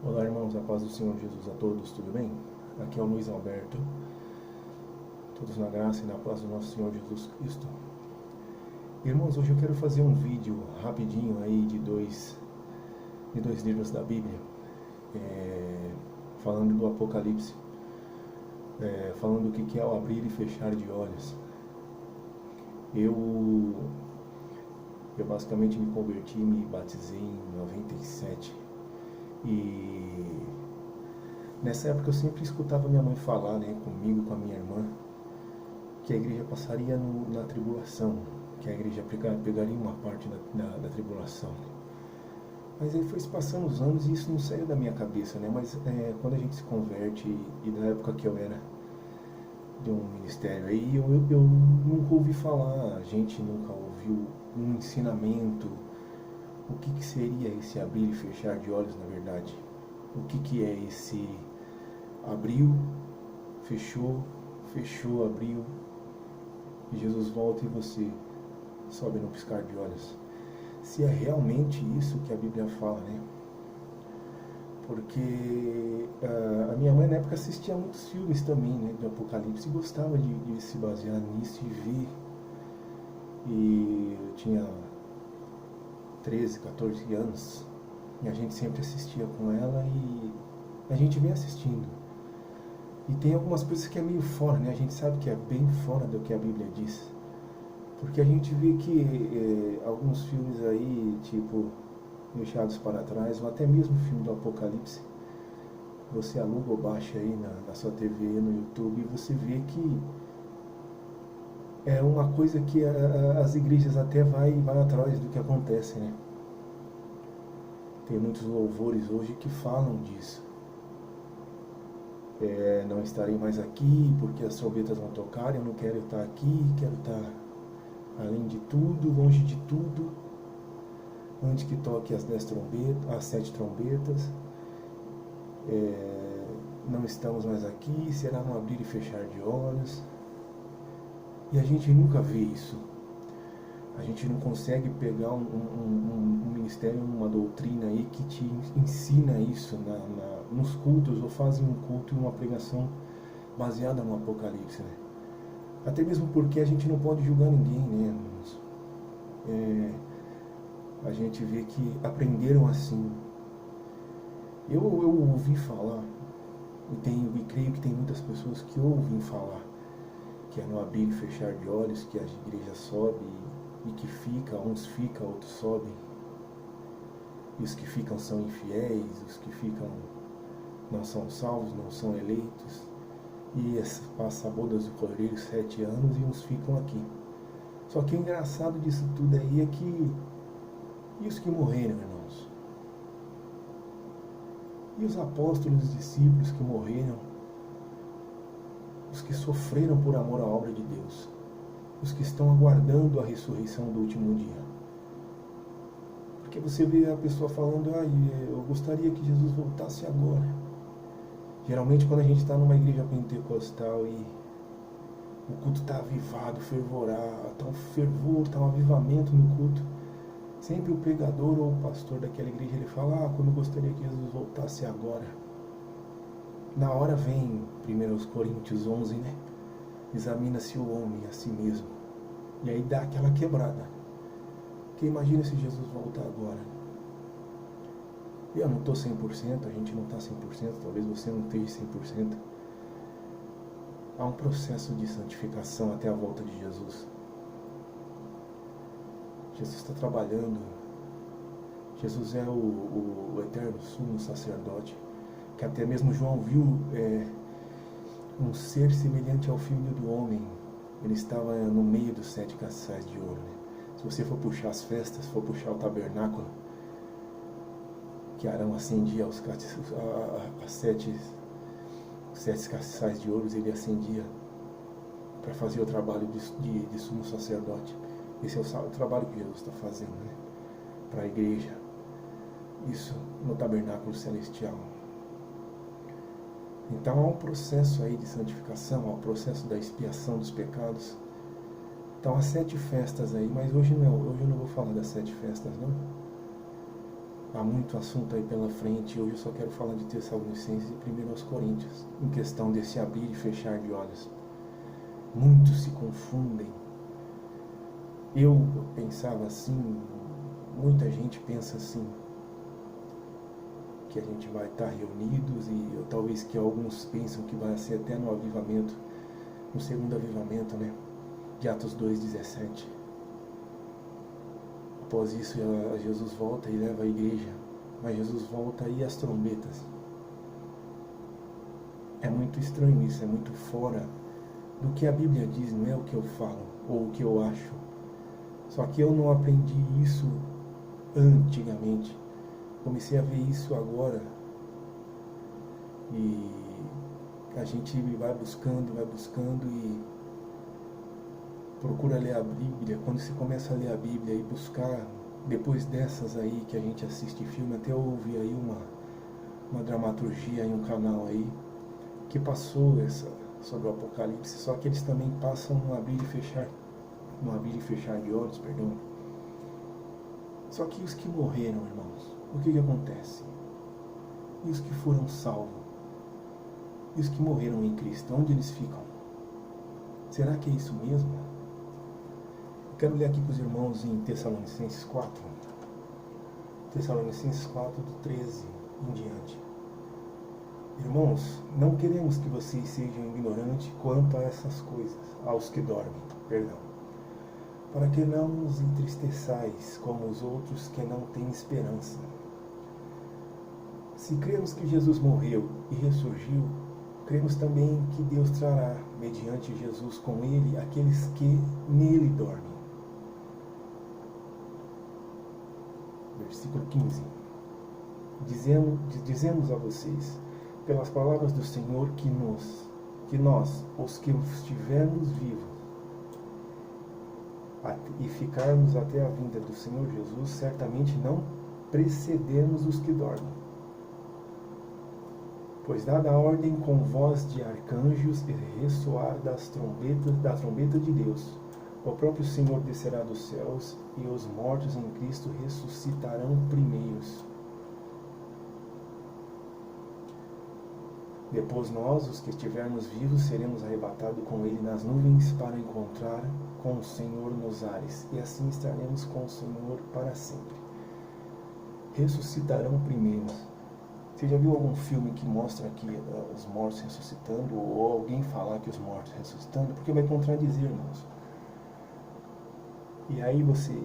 Olá, irmãos, a paz do Senhor Jesus a todos, tudo bem? Aqui é o Luiz Alberto, todos na graça e na paz do nosso Senhor Jesus Cristo. Irmãos, hoje eu quero fazer um vídeo rapidinho aí de dois livros da Bíblia, falando do Apocalipse, falando o que é o abrir e fechar de olhos. Eu basicamente me converti, me batizei em 97. E nessa época eu sempre escutava minha mãe falar, comigo, com a minha irmã, que a igreja passaria na tribulação, que a igreja pegaria uma parte da tribulação. Mas aí foi se passando os anos e isso não saiu da minha cabeça, Mas quando a gente se converte, e na época que eu era de um ministério aí, eu nunca ouvi falar, a gente nunca ouviu um ensinamento. O que seria esse abrir e fechar de olhos, na verdade? O que é esse abriu, fechou, abriu, e Jesus volta e você sobe no piscar de olhos? Se é realmente isso que a Bíblia fala, Porque a minha mãe na época assistia muitos filmes também, de Apocalipse, e gostava de se basear nisso e ver. E eu tinha 13, 14 anos, e a gente sempre assistia com ela e a gente vem assistindo. E tem algumas coisas que é meio fora, A gente sabe que é bem fora do que a Bíblia diz. Porque a gente vê que alguns filmes aí, tipo Deixados para Trás, ou até mesmo o filme do Apocalipse, você aluga ou baixa aí na sua TV, no YouTube, e você vê que é uma coisa que as igrejas até vai atrás do que acontece, Tem muitos louvores hoje que falam disso. Não estarei mais aqui porque as trombetas vão tocar, eu não quero estar aqui, quero estar além de tudo, longe de tudo, antes que toque as 7 trombetas. Não estamos mais aqui, será um abrir e fechar de olhos. E a gente nunca vê isso. A gente não consegue pegar um ministério, uma doutrina aí que te ensina isso nos cultos, ou fazem um culto e uma pregação baseada no Apocalipse, Até mesmo porque a gente não pode julgar ninguém, irmãos? A gente vê que aprenderam assim. Eu ouvi falar, e creio que tem muitas pessoas que ouvem falar, que é no abrir e fechar de olhos, que a igreja sobe e que uns ficam, outros sobem. E os que ficam são infiéis, os que ficam não são salvos, não são eleitos. E passa a bodas do Cordeiro 7 anos e uns ficam aqui. Só que o engraçado disso tudo aí é que e os que morreram, irmãos? E os apóstolos, os discípulos que morreram? Os que sofreram por amor à obra de Deus, os que estão aguardando a ressurreição do último dia. Porque você vê a pessoa falando, eu gostaria que Jesus voltasse agora. Geralmente quando a gente está numa igreja pentecostal e o culto está avivado, está um fervor, está um avivamento no culto, sempre o pregador ou o pastor daquela igreja, ele fala, como eu gostaria que Jesus voltasse agora. Na hora vem 1 Coríntios 11, Examina-se o homem a si mesmo. E aí dá aquela quebrada. Porque imagina se Jesus voltar agora. Eu não estou 100%, a gente não está 100%, talvez você não esteja 100%. Há um processo de santificação até a volta de Jesus. Jesus está trabalhando. Jesus é o eterno sumo sacerdote, que até mesmo João viu um ser semelhante ao Filho do Homem. Ele estava no meio dos 7 castiçais de ouro. Se você for puxar as festas, for puxar o tabernáculo, que Arão acendia os 7 castiçais de ouro, ele acendia para fazer o trabalho de sumo sacerdote. Esse é o trabalho que Jesus está fazendo, para a igreja. Isso no tabernáculo celestial. Então há um processo aí de santificação, há um processo da expiação dos pecados. Então há 7 festas aí, mas hoje eu não vou falar das 7 festas, não. há muito assunto aí pela frente. Hoje eu só quero falar de Tessalonicenses e 1 Coríntios, em questão desse abrir e fechar de olhos. Muitos se confundem. Eu pensava assim, muita gente pensa assim, que a gente vai estar reunidos e talvez que alguns pensam que vai ser até no avivamento, no segundo avivamento, né? De Atos 2:17. Após isso, Jesus volta e leva a igreja, mas Jesus volta e as trombetas. É muito estranho isso, é muito fora do que a Bíblia diz, não é o que eu falo ou o que eu acho. Só que eu não aprendi isso antigamente. Comecei a ver isso agora. E a gente vai buscando e procura ler a Bíblia. Quando você começa a ler a Bíblia e buscar, depois dessas aí que a gente assiste filme, até eu ouvi aí uma dramaturgia em um canal aí, que passou sobre o Apocalipse, só que eles também passam no abrir e fechar de olhos, perdão. Só que os que morreram, irmãos, o que acontece? E os que foram salvos? E os que morreram em Cristo, onde eles ficam? Será que é isso mesmo? Eu quero ler aqui com os irmãos em Tessalonicenses 4. Tessalonicenses 4, do 13 em diante. Irmãos, não queremos que vocês sejam ignorantes quanto a essas coisas, aos que dormem, perdão. Para que não os entristeçais como os outros que não têm esperança. Se cremos que Jesus morreu e ressurgiu, cremos também que Deus trará, mediante Jesus com ele, aqueles que nele dormem. Versículo 15. Dizemos a vocês, pelas palavras do Senhor, que nós, os que estivermos vivos, e ficarmos até a vinda do Senhor Jesus, certamente não precedemos os que dormem. Pois dada a ordem com voz de arcanjos e ressoar da trombeta de Deus, o próprio Senhor descerá dos céus e os mortos em Cristo ressuscitarão primeiros. Depois nós, os que estivermos vivos, seremos arrebatados com ele nas nuvens para encontrar com o Senhor nos ares, e assim estaremos com o Senhor para sempre. Ressuscitarão primeiros. Você já viu algum filme que mostra aqui os mortos ressuscitando, ou alguém falar que os mortos ressuscitando? Porque vai contradizer, irmãos. E aí você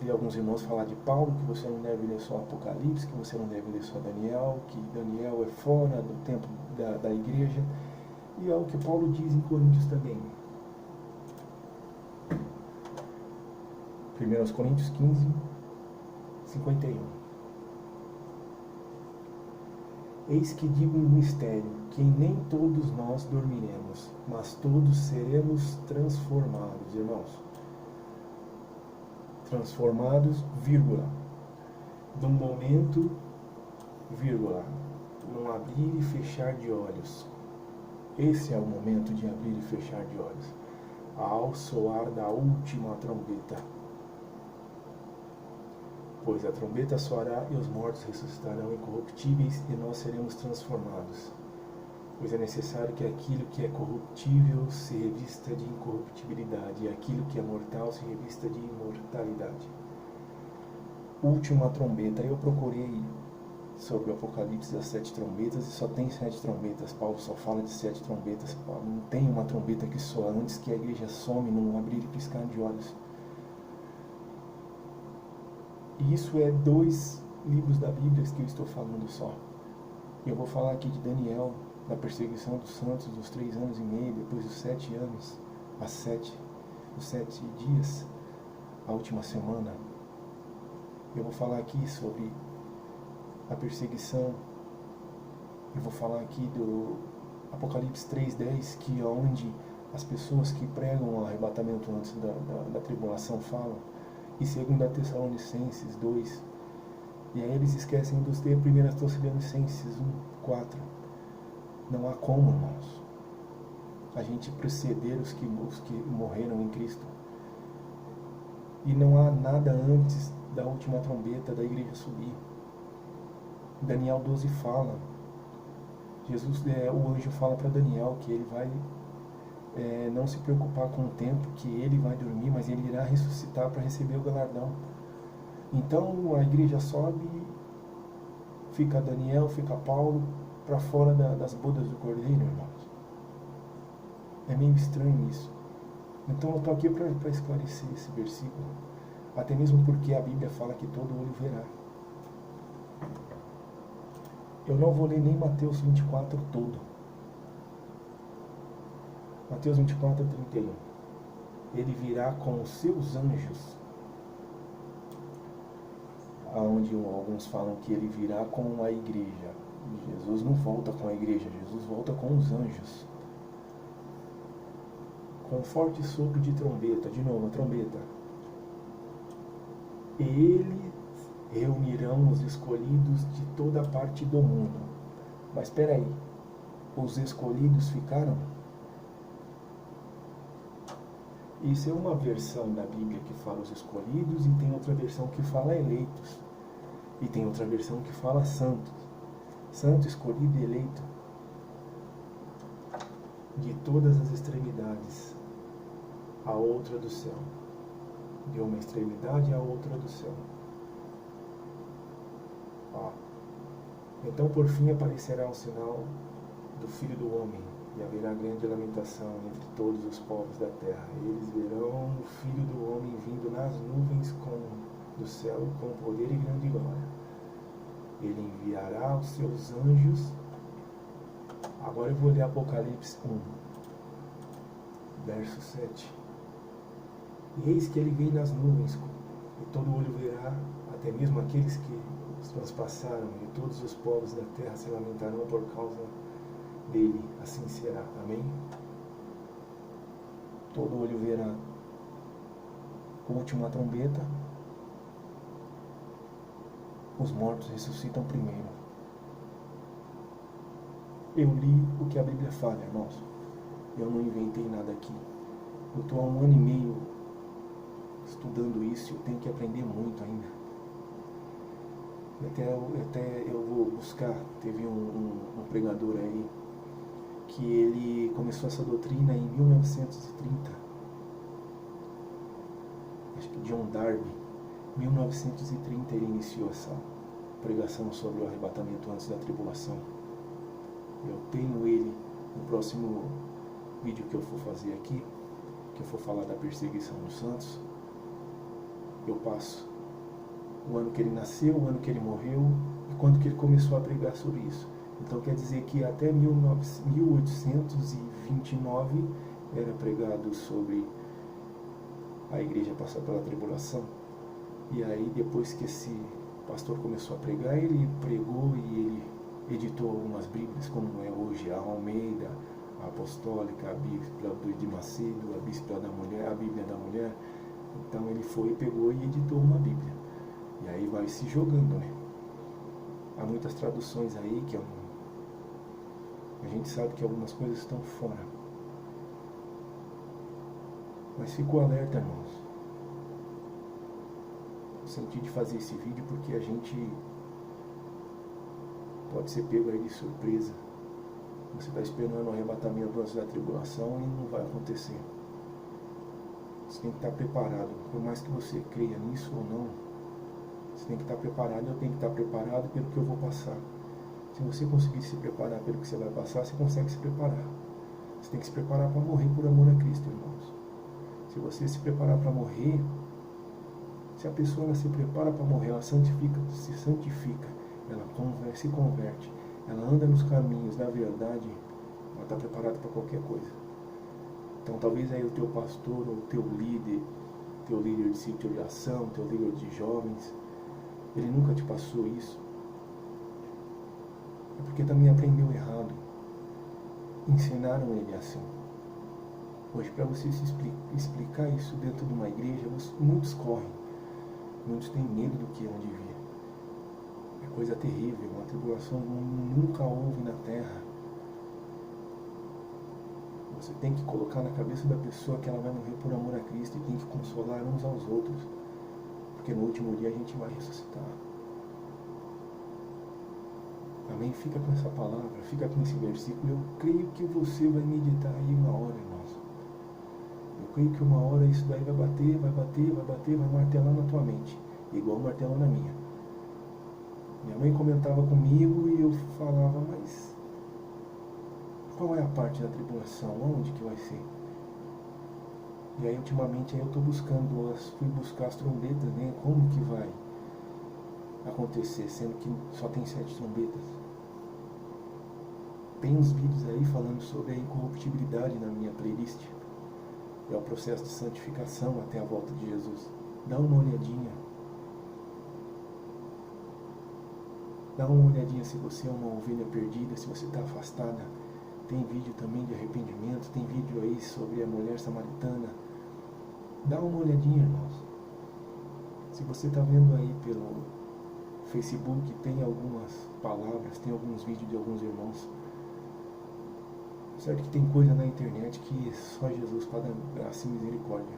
vê alguns irmãos falar de Paulo, que você não deve ler só Apocalipse, que você não deve ler só Daniel, que Daniel é fora do tempo da igreja. E é o que Paulo diz em Coríntios também. 1 Coríntios 15, 51. Eis que digo um mistério, que nem todos nós dormiremos, mas todos seremos transformados, irmãos. Transformados, vírgula, de um momento, vírgula, num abrir e fechar de olhos. Esse é o momento de abrir e fechar de olhos, ao soar da última trombeta. Pois a trombeta soará e os mortos ressuscitarão incorruptíveis e nós seremos transformados. Pois é necessário que aquilo que é corruptível se revista de incorruptibilidade e aquilo que é mortal se revista de imortalidade. Última trombeta. Eu procurei sobre o Apocalipse das 7 trombetas e só tem 7 trombetas. Paulo só fala de 7 trombetas. Não tem uma trombeta que soa antes que a igreja some num abrir e piscar de olhos. E isso é 2 livros da Bíblia que eu estou falando só. Eu vou falar aqui de Daniel, da perseguição dos santos dos 3 anos e meio, depois dos 7 anos, os 7 dias, a última semana. Eu vou falar aqui sobre a perseguição. Eu vou falar aqui do Apocalipse 3:10, que é onde as pessoas que pregam o arrebatamento antes da tribulação falam. E 2 Tessalonicenses 2. E aí eles esquecem dos 1 Tessalonicenses 1:4. Não há como, irmãos, a gente preceder os que morreram em Cristo. E não há nada antes da última trombeta da igreja subir. Daniel 12 fala, o anjo fala para Daniel que ele vai não se preocupar com o tempo que ele vai dormir, mas ele irá ressuscitar para receber o galardão. Então a igreja sobe, fica Daniel, fica Paulo para fora das bodas do Cordeiro, irmãos. É meio estranho isso. Então eu estou aqui para esclarecer esse versículo, até mesmo porque a Bíblia fala que todo olho verá. Eu não vou ler nem Mateus 24 todo. Mateus 24, 31. Ele virá com os seus anjos. Onde alguns falam que ele virá com a igreja. Jesus não volta com a igreja, Jesus volta com os anjos. Com forte sopro de trombeta, de novo, a trombeta. Eles reunirão os escolhidos de toda parte do mundo. Mas espera aí, os escolhidos ficaram? Isso é uma versão da Bíblia que fala os escolhidos, e tem outra versão que fala eleitos. E tem outra versão que fala santos. Santo, escolhido e eleito. De todas as extremidades, a outra do céu. De uma extremidade à outra do céu. Então por fim aparecerá o sinal do Filho do Homem, e haverá grande lamentação entre todos os povos da terra. Eles verão o Filho do Homem vindo nas nuvens do céu com poder e grande glória. Ele enviará os seus anjos. Agora eu vou ler Apocalipse 1, verso 7. E eis que ele vem nas nuvens, e todo olho verá, até mesmo aqueles que os transpassaram, e todos os povos da terra se lamentarão por causa dele. Assim será. Amém? Todo olho verá. Última trombeta. Os mortos ressuscitam primeiro. Eu li o que a Bíblia fala, irmãos. Eu não inventei nada aqui. Eu estou há 1 ano e meio estudando isso, eu tenho que aprender muito ainda. Até eu vou buscar. Teve um pregador aí que ele começou essa doutrina em 1930. Acho que John Darby. 1930 ele iniciou essa pregação sobre o arrebatamento antes da tribulação. Eu tenho ele no próximo vídeo que eu for fazer aqui, que eu for falar da perseguição dos santos. Eu passo o ano que ele nasceu, o ano que ele morreu e quando que ele começou a pregar sobre isso. Então quer dizer que até 1829 era pregado sobre a igreja passar pela tribulação. E aí depois que esse pastor começou a pregar, ele pregou e ele editou algumas bíblias, como é hoje a Almeida, a Apostólica, a Bíblia de Macedo, a Bíblia da Mulher, a Bíblia da Mulher. Então ele foi, pegou e editou uma Bíblia. E aí vai se jogando, né? Há muitas traduções aí que a gente sabe que algumas coisas estão fora. Mas fico alerta, irmãos. Eu senti de fazer esse vídeo porque a gente pode ser pego aí de surpresa. Você está esperando o arrebatamento antes da tribulação e não vai acontecer. Você tem que estar preparado. Por mais que você creia nisso ou não, você tem que estar preparado. Eu tenho que estar preparado pelo que eu vou passar. Se você conseguir se preparar pelo que você vai passar, você consegue se preparar. Você tem que se preparar para morrer por amor a Cristo, irmãos. Se você se preparar para morrer, se a pessoa ela se prepara para morrer, ela se santifica, ela se converte, ela anda nos caminhos da verdade, ela está preparada para qualquer coisa. Então talvez aí o teu pastor, ou o teu líder de sítio de ação, teu líder de jovens, ele nunca te passou isso. É porque também aprendeu errado. Ensinaram ele assim. Hoje, para você se explicar isso dentro de uma igreja, muitos correm. Muitos têm medo do que onde vir. É coisa terrível, uma tribulação nunca houve na terra. Você tem que colocar na cabeça da pessoa que ela vai morrer por amor a Cristo e tem que consolar uns aos outros. Porque no último dia a gente vai ressuscitar. Amém? Fica com essa palavra, fica com esse versículo. Eu creio que você vai meditar aí uma hora, irmãos. Eu creio que uma hora isso daí vai bater, vai bater, vai bater, vai martelar na tua mente, igual martelou na minha. Minha mãe comentava comigo e eu falava, mas qual é a parte da tribulação? Onde que vai ser? E aí ultimamente eu estou buscando, fui buscar as trombetas, né? Como que vai acontecer, sendo que só tem 7 trombetas. Tem uns vídeos aí falando sobre a incorruptibilidade na minha playlist. É o processo de santificação até a volta de Jesus. Dá uma olhadinha. Dá uma olhadinha se você é uma ovelha perdida, se você está afastada. Tem vídeo também de arrependimento, tem vídeo aí sobre a mulher samaritana. Dá uma olhadinha, irmãos. Se você está vendo aí pelo Facebook, tem algumas palavras, tem alguns vídeos de alguns irmãos. Certo que tem coisa na internet que só Jesus pode dar graça e misericórdia.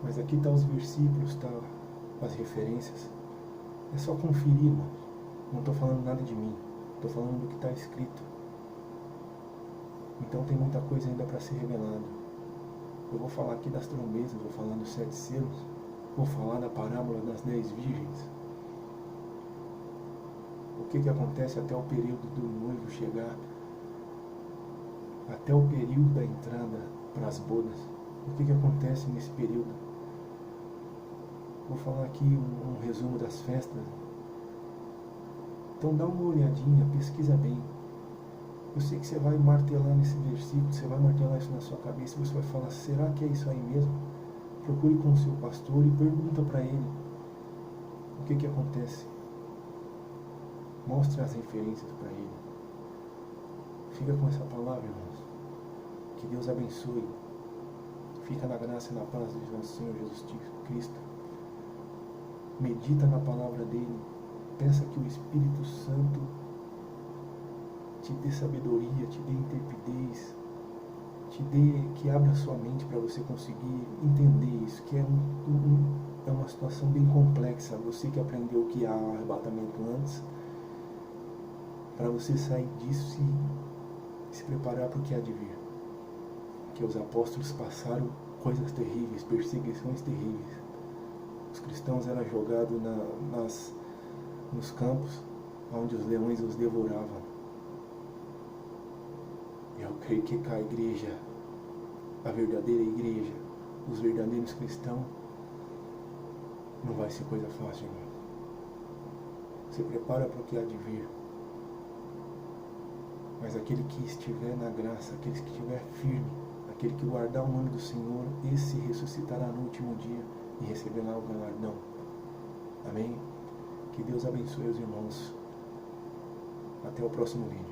Mas aqui tá os versículos, tá as referências. É só conferir, irmãos. Não estou falando nada de mim. Estou falando do que está escrito. Então tem muita coisa ainda para ser revelada. Eu vou falar aqui das trombetas, vou falar dos 7 selos, vou falar da parábola das 10 virgens. O que acontece até o período do noivo chegar, até o período da entrada para as bodas. O que acontece nesse período? Vou falar aqui um resumo das festas. Então dá uma olhadinha, pesquisa bem. Eu sei que você vai martelar nesse versículo, você vai martelar isso na sua cabeça, você vai falar, será que é isso aí mesmo? Procure com o seu pastor e pergunta para ele o que acontece. Mostre as referências para ele. Fica com essa palavra, irmãos. Que Deus abençoe. Fica na graça e na paz de nosso Senhor Jesus Cristo. Medita na palavra dele. Peça que o Espírito Santo te dê sabedoria, te dê intrepidez, que abra sua mente para você conseguir entender isso, que é uma situação bem complexa. Você que aprendeu que há arrebatamento antes, para você sair disso e se preparar para o que há de vir. Que os apóstolos passaram coisas terríveis, perseguições terríveis. Os cristãos eram jogados nos campos onde os leões os devoravam. Eu creio que a igreja, a verdadeira igreja, os verdadeiros cristãos, não vai ser coisa fácil, irmão. Se prepara para o que há de vir. Mas aquele que estiver na graça, aquele que estiver firme, aquele que guardar o nome do Senhor, esse ressuscitará no último dia e receberá o galardão. Amém? Que Deus abençoe os irmãos. Até o próximo vídeo.